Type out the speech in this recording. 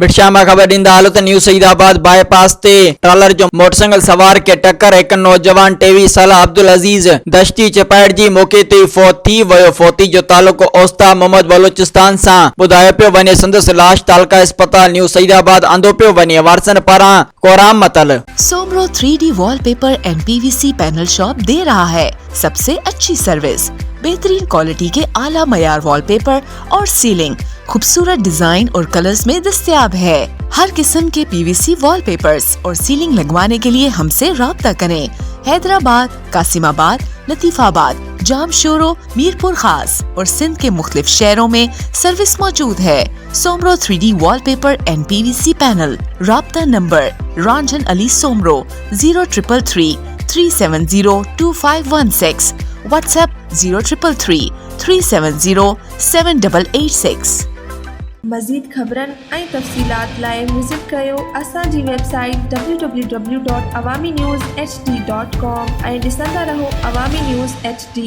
बिटशामा ख़बर ॾींदा हालत न्यू सईदाबाद बाईपास ते ट्रॉलर जो मोटरसाइकिल सवार के टक्कर। एक नौजवान 23 साल अब्दुल अजीज दश्ती चपाइट जी मौके ते फौत थी वियो। फौती जो तालुको ओस्ता मोहम्मद बलोचिस्तान सां ॿुधायो पियो वञे। संदसि लाश तालका अस्पताल न्यू सईदाबाद आंदो पियो वञे। वारसन पारां कोराम मतल। Soomro 3D wallpaper and PVC panel shop दे रहा है सबसे अच्छी सर्विस, बेहतरीन क्वालिटी के आला मयार वॉलपेपर और सीलिंग खूबसूरत डिजाइन और कलर्स में दस्तयाब है। हर किस्म के PVC वॉलपेपर्स और सीलिंग लगवाने के लिए हमसे राब्ता करें। हैदराबाद, कासिमाबाद, लतीफाबाद, जामशोरो, मीरपुर खास और सिंध के मुख्तलिफ शहरों में सर्विस मौजूद है। Soomro 3D wallpaper and PVC panel. राब्ता नंबर रंजन अली सोमरो 0333 370 2516। WhatsApp 0333 370 7886। मज़ीद ख़बरनि ऐं तफ़सीलात लाइ विज़िट कयो असांजी वेबसाइट www.awamiNewsHD.com ऐं ॾिसंदा रहो अवामी न्यूज़ HD।